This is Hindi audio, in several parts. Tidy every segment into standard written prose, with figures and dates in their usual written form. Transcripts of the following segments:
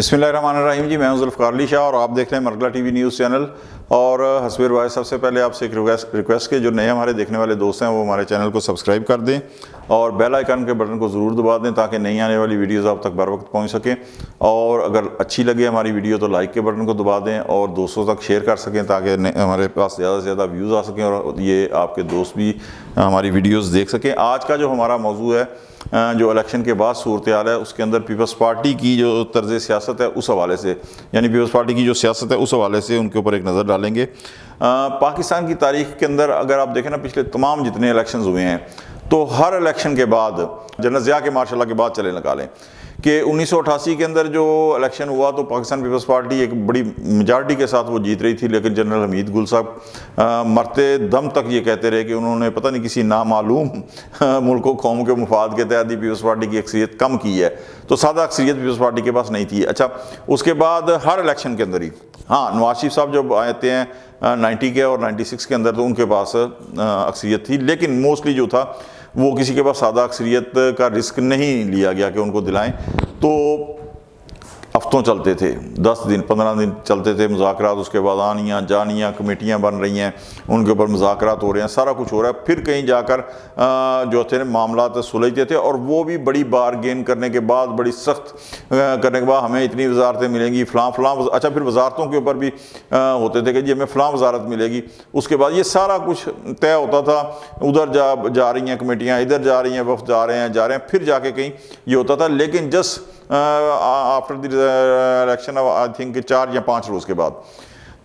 बिस्मिल्लाहिर्रहमानिर्रहीम जी, मैं हूं ज़ुल्फ़िकार अली शाह और आप देख रहे हैं मरगला टीवी न्यूज़ चैनल। और हस्बीर भाई, सबसे पहले आपसे एक रिक्वेस्ट के जो नए हमारे देखने वाले दोस्त हैं वो हमारे चैनल को सब्सक्राइब कर दें और बेल आइकन के बटन को ज़रूर दबा दें ताकि नई आने वाली वीडियोज़ आप तक बर वक्त पहुँच सकें। और अगर अच्छी लगे हमारी वीडियो तो लाइक के बटन को दबा दें और दोस्तों तक शेयर कर सकें ताकि हमारे पास ज़्यादा से ज़्यादा व्यूज़ आ सकें और ये आपके दोस्त भी हमारी वीडियोज़ देख सकें। आज का जो हमारा मौजू है, जो इलेक्शन के बाद सूरत हाल है, उसके अंदर पीपल्स पार्टी की जो तर्ज सियासत है उस हवाले से, यानी पीपल्स पार्टी की जो सियासत है उस हवाले से उनके ऊपर एक नज़र डालेंगे। पाकिस्तान की तारीख के अंदर अगर आप देखें ना, पिछले तमाम जितने इलेक्शंस हुए हैं तो हर इलेक्शन के बाद जनरल ज़िया के मार्शल के बाद चले निकालें कि 1988 के अंदर जो इलेक्शन हुआ तो पाकिस्तान पीपल्स पार्टी एक बड़ी मेजॉरिटी के साथ वो जीत रही थी, लेकिन जनरल हमीद गुल साहब मरते दम तक ये कहते रहे कि उन्होंने पता नहीं किसी नामालूम मुल्क व कौम के मुफाद के तहत ही पीपल्स पार्टी की अक्सरियत कम की है, तो सादा अक्सरियत पीपल्स पार्टी के पास नहीं थी। अच्छा, उसके बाद हर इलेक्शन के अंदर ही, हाँ, नवाज शरीफ साहब जब आते हैं 90 के और 96 के अंदर तो उनके पास अक्सरियत थी, लेकिन मोस्टली जो था वो किसी के पास सादा अक्सरियत का रिस्क नहीं लिया गया कि उनको दिलाएं। तो हफ्तों चलते थे, 10 दिन 15 दिन चलते थे मुज़ाकरात, उसके बाद आनियाँ जानियाँ कमेटियाँ बन रही हैं, उनके ऊपर मुज़ाकरात हो रहे हैं, सारा कुछ हो रहा है। फिर कहीं जाकर जो थे मामला सुलझते थे और वो भी बड़ी बारगेन करने के बाद, बड़ी सख्त करने के बाद हमें इतनी वजारतें मिलेंगी, फ़लाँ। अच्छा, फिर वजारतों के ऊपर भी होते थे कि जी हमें फ़लाँ वजारत मिलेगी। उसके बाद ये सारा कुछ तय होता था, उधर जा रही हैं कमेटियाँ, इधर जा रही हैं, वफ़द जा रहे हैं, फिर जाके कहीं ये होता था। लेकिन just after the election I think 4 या 5 रोज़ के बाद,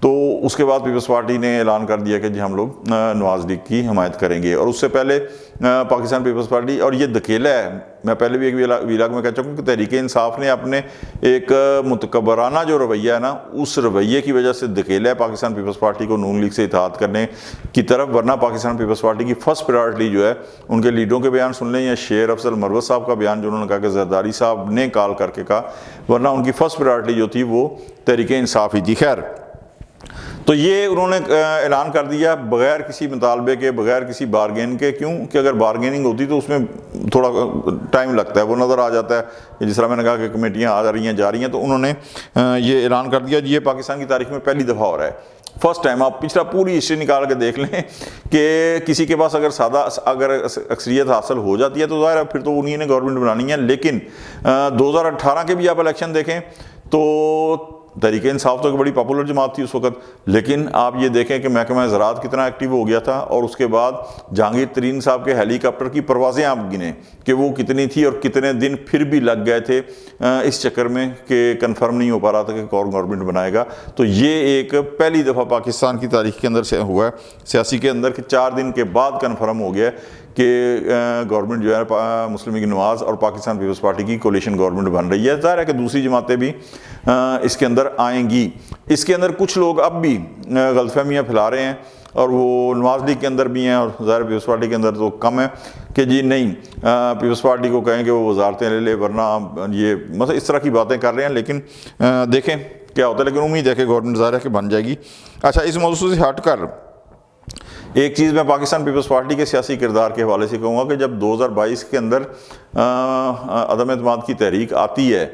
तो उसके बाद पीपल्स पार्टी ने ऐलान कर दिया कि जी हम लोग नवाज लीग की हमायत करेंगे। और उससे पहले पाकिस्तान पीपल्स पार्टी, और ये धकेला है, मैं पहले भी एक वीलाग में कह चुका हूँ कि तहरीक इंसाफ ने अपने एक मुतकबराना जो रवैया है ना, उस रवैये की वजह से धकेला है पाकिस्तान पीपल्स पार्टी को नून लीग से इत्तेहाद करने की तरफ। वरना पाकिस्तान पीपल्स पार्टी की फर्स्ट प्रायोरिटी जो है, उनके लीडरों के बयान सुन लें या शेर अफजल मरवत साहब का बयान जो उन्होंने कहा कि जरदारी साहब ने कॉल करके कहा, वरना उनकी फर्स्ट प्रायोरिटी जो थी वो तहरीक इंसाफ ही थी। खैर, तो ये उन्होंने ऐलान कर दिया बग़ैर किसी मुतालबे के, बग़ैर किसी बारगेन के। क्यों कि अगर बारगेनिंग होती तो उसमें थोड़ा टाइम लगता है, वो नज़र आ जाता है कि जिस तरह मैंने कहा कि कमेटियाँ आ रही हैं जा रही हैं, तो उन्होंने ये ऐलान कर दिया। ये पाकिस्तान की तारीख में पहली दफ़ा हो रहा है, फर्स्ट टाइम। आप पिछला पूरी हिस्ट्री निकाल के देख लें कि किसी के पास अगर अक्सरियत हासिल हो जाती है तो ज़ाहिर है फिर तो उन्हीं ने गवर्नमेंट बनानी है। लेकिन 2018 के भी आप इलेक्शन देखें तो तहरीक इंसाफ तो एक बड़ी पॉपुलर जमात थी उस वक्त, लेकिन आप ये देखें कि महकमा ज़राअत कितना एक्टिव हो गया था। और उसके बाद जहांगीर तरीन साहब के हेलीकॉप्टर की परवाज़ें आप गिने कि वो कितनी थी और कितने दिन फिर भी लग गए थे इस चक्कर में कि कंफर्म नहीं हो पा रहा था कि कौन गवर्नमेंट बनाएगा। तो ये एक पहली दफ़ा पाकिस्तान की तारीख के अंदर से हुआ है, सियासी के अंदर, कि 4 दिन के बाद कंफर्म हो गया कि गवर्नमेंट जो है मुस्लिम लीग नवाज़ और पाकिस्तान पीपल्स पार्टी की कोलिशन गवर्नमेंट बन रही है। ज़ाहिर है कि दूसरी जमातें भी इसके अंदर आएंगी। इसके अंदर कुछ लोग अब भी गलतफहमियाँ फैला रहे हैं और वो नवाज लीग के अंदर भी हैं और ज़ाहिर पीपल्स पार्टी के अंदर तो कम है कि जी नहीं, पीपल्स पार्टी को कहें कि वो वजारतें ले ले, वरना ये मतलब इस तरह की बातें कर रहे हैं। लेकिन देखें क्या होता है, लेकिन उम्मीद है कि गवर्नमेंट ज़ाहिर है कि बन जाएगी। अच्छा, इस मौजू से हट कर एक चीज़ मैं पाकिस्तान पीपल्स पार्टी के सियासी किरदार के हवाले से कहूँगा कि जब 2022 के अंदर अदम एतमाद की तहरीक आती है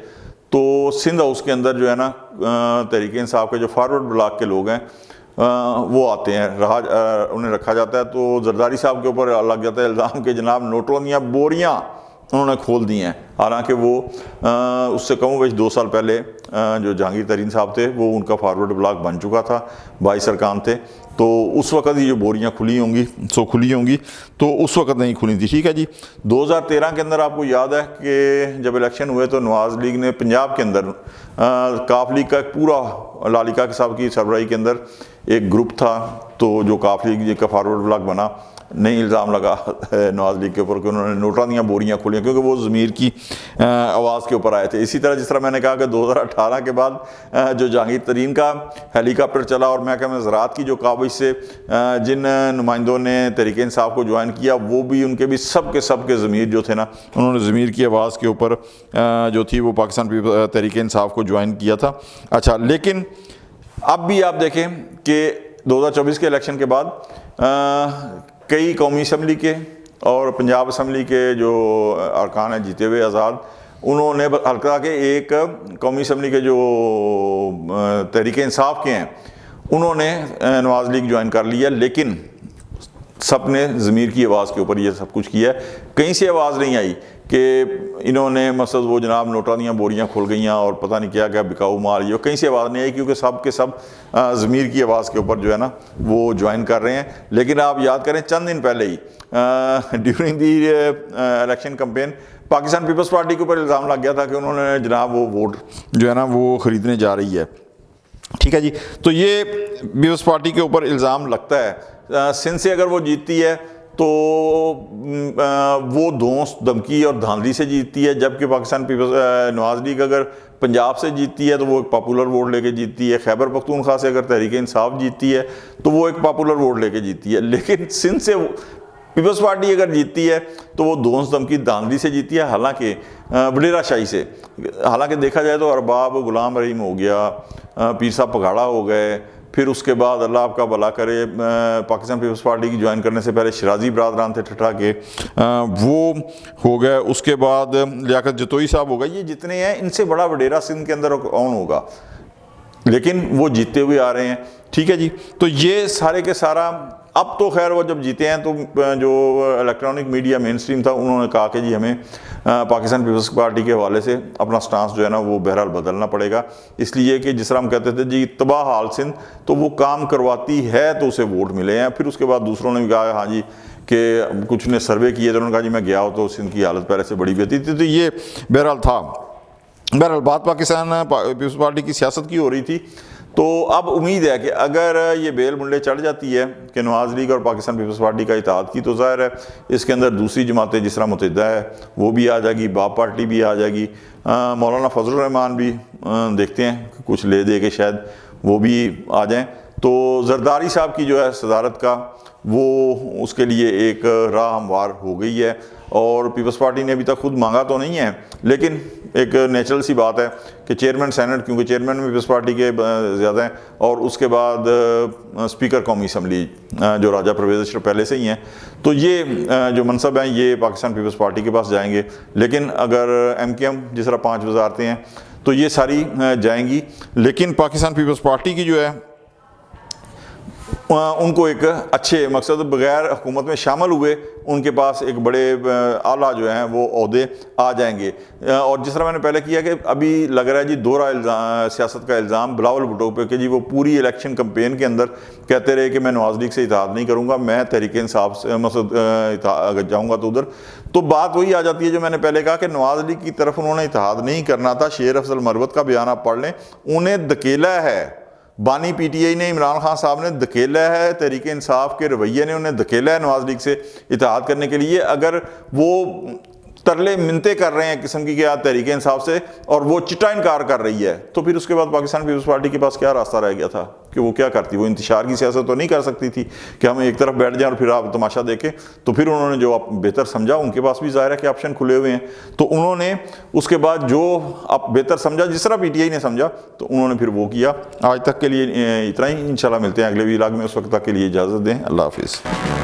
तो सिंध हाउस के अंदर जो है ना, तहरीक इंसाफ के जो फॉरवर्ड ब्लॉक के लोग हैं वो आते हैं, उन्हें रखा जाता है। तो जरदारी साहब के ऊपर लग जाता है इल्ज़ाम के जनाब नोटों की बोरियाँ उन्होंने खोल दी हैं। हालांकि वो उससे कम वैसे 2 साल पहले जो जहांगीर तरीन साहब थे वो उनका फॉरवर्ड ब्लॉक बन चुका था, 22 अरकान थे। तो उस वक्त ही जो बोरियां खुली होंगी तो उस वक्त नहीं खुली थी। ठीक है जी। 2013 के अंदर आपको याद है कि जब इलेक्शन हुए तो नवाज लीग ने पंजाब के अंदर काफ लीग का एक पूरा लालिका साहब की सरबराही के अंदर एक ग्रुप था, तो जो काफ लीग का फॉरवर्ड ब्लॉक बना, नहीं इल्ज़ाम लगा नवाज लीग के ऊपर कि उन्होंने नोटा दियाँ बोरियाँ खोलियाँ, क्योंकि वो ज़मीर की आवाज़ के ऊपर आए थे। इसी तरह जिस तरह मैंने कहा कि 2018 के बाद जो जहांगीर तरीन का हेलीकॉप्टर चला और महकमा ज़राअत की जो काबिज से जिन नुमाइंदों ने तहरीक इंसाफ को ज्वाइन किया, वो भी उनके भी सब के ज़मीर जो थे ना, उन्होंने ज़मीर की आवाज़ के ऊपर जो थी वो पाकिस्तान तहरीक इंसाफ को ज्वाइन किया था। अच्छा, लेकिन अब भी आप देखें कि 2024 के इलेक्शन के बाद कई कौमी असम्बली के और पंजाब असम्बली के जो अरकान हैं जीते हुए आज़ाद, उन्होंने हल्का के एक कौमी असम्बली के जो तहरीक इंसाफ के हैं उन्होंने नवाज़ लीग ज्वाइन कर लिया, लेकिन सब ने ज़मीर की आवाज़ के ऊपर ये सब कुछ किया। कहीं से आवाज़ नहीं आई कि इन्होंने मसद वो जनाब नोटा दियाँ बोरियाँ खुल गई और पता नहीं क्या क्या बिकाऊ माल, ये कहीं से आवाज़ नहीं आई, क्योंकि सब के सब ज़मीर की आवाज़ के ऊपर जो है ना वो ज्वाइन कर रहे हैं। लेकिन आप याद करें चंद दिन पहले ही during the election campaign Pakistan Peoples Party के ऊपर इल्ज़ाम लग गया था कि उन्होंने जनाब वो वोट जो है ना वो ख़रीदने जा रही है। ठीक है जी, तो ये पीपल्स पार्टी के ऊपर इल्ज़ाम लगता है। सिंध से अगर वो जीतती है तो वो धौंस धमकी और धांधली से जीतती है, जबकि पाकिस्तान पीपल्स नवाज़ लीग अगर पंजाब से जीतती है तो वो एक पॉपुलर वोट लेके जीतती है। खैबर पख्तूनख्वा से अगर तहरीक इंसाफ जीतती है तो वो एक पॉपुलर वोट लेके जीतती है। लेकिन सिंध से पीपल्स पार्टी अगर जीतती है तो वो धौंस धमकी धांधली से जीतती है, हालांकि वडेरा शाही से। हालांकि देखा जाए तो अरबाब गुलाम रहीम हो गया, पीर साहब पघाड़ा हो गए, फिर उसके बाद अल्लाह आपका भला करे पाकिस्तान पीपल्स पार्टी की ज्वाइन करने से पहले शराजी बरादरान थे ठठा के, वो हो गए। उसके बाद लियाकत जतोई साहब हो गए। ये जितने हैं इनसे बड़ा वडेरा सिंध के अंदर कौन होगा, लेकिन वो जीतते हुए आ रहे हैं। ठीक है जी, तो ये सारे के सारा अब तो खैर वो जब जीते हैं तो जो इलेक्ट्रॉनिक मीडिया मेन स्ट्रीम था उन्होंने कहा कि जी हमें पाकिस्तान पीपल्स पार्टी के हवाले से अपना स्टांस जो है ना वो बहरहाल बदलना पड़ेगा, इसलिए कि जिस तरह हम कहते थे जी तबाह हाल सिंध, तो वो काम करवाती है तो उसे वोट मिले हैं। फिर उसके बाद दूसरों ने भी कहा हाँ जी कि कुछ ने सर्वे किए तो उन्होंने कहा जी मैं गया हो तो सिंध की हालत पहले से बड़ी बेहतर थी। तो ये बहरहाल था। बहरहाल बात पाकिस्तान पीपल्स पार्टी की सियासत की हो रही थी। तो अब उम्मीद है कि अगर ये बेल मुंडे चढ़ जाती है कि नवाज़ लीग और पाकिस्तान पीपल्स पार्टी का इत्तेहाद की, तो ज़ाहिर है इसके अंदर दूसरी जमातें जिस तरह मुत्तहिदा है वो भी आ जाएगी, बाप पार्टी भी आ जाएगी, मौलाना फजल रहमान भी देखते हैं कुछ ले दे के शायद वो भी आ जाएं। तो जरदारी साहब की जो है सदारत का वो उसके लिए एक राह हमवार हो गई है, और पीपल्स पार्टी ने अभी तक खुद मांगा तो नहीं है, लेकिन एक नेचुरल सी बात है कि चेयरमैन सेनेट, क्योंकि चेयरमैन में पीपल्स पार्टी के ज़्यादा हैं, और उसके बाद स्पीकर कौमी असम्बली जो राजा परवेज़ अशरफ पहले से ही हैं, तो ये जो मनसब हैं ये पाकिस्तान पीपल्स पार्टी के पास जाएंगे। लेकिन अगर MKM जिस तरह 5 वजारतें हैं तो ये सारी जाएंगी, लेकिन पाकिस्तान पीपल्स पार्टी की जो है उनको एक अच्छे मकसद बगैर हुकूमत में शामिल हुए उनके पास एक बड़े आला जो हैं वो ओहदे आ जाएंगे। और जिस तरह मैंने पहले किया कि अभी लग रहा है जी दोहरा सियासत का इल्ज़ाम बिलावल भुट्टो पे कि जी वो पूरी इलेक्शन कैंपेन के अंदर कहते रहे कि मैं नवाज़ लीग से इत्तेहाद नहीं करूँगा, मैं तहरीक इंसाफ से अगर जाऊँगा तो उधर। तो बात वही आ जाती है जो मैंने पहले कहा कि नवाज़ लीग की तरफ उन्होंने इत्तेहाद नहीं करना था। शेर अफजल मरवत का बयान आप पढ़ लें, उन्हें धकेला है बानी PTI ने, इमरान खान साहब ने धकेला है, तहरीक इंसाफ के रवैये ने उन्हें धकेला है नवाज़ लीग से इत्तेहाद करने के लिए। अगर वो तरले मिन्नतें कर रहे हैं किस्म की क्या तहरीक इंसाफ से और वो चिट्टा इनकार कर रही है, तो फिर उसके बाद पाकिस्तान पीपल्स पार्टी के पास क्या रास्ता रह गया था कि वो क्या करती? वो इंतशार की सियासत तो नहीं कर सकती थी कि हम एक तरफ बैठ जाएं और फिर आप तमाशा देखें। तो फिर उन्होंने जो आप बेहतर समझा, उनके पास भी ज़ाहिर है कि ऑप्शन खुले हुए हैं, तो उन्होंने उसके बाद जो आप बेहतर समझा, जिस तरह PTI ने समझा, तो उन्होंने फिर वो किया। आज तक के लिए इतना ही, इंशाल्लाह मिलते हैं अगले व्लॉग में। उस वक्त तक के लिए इजाज़त दें, अल्लाह हाफिज़।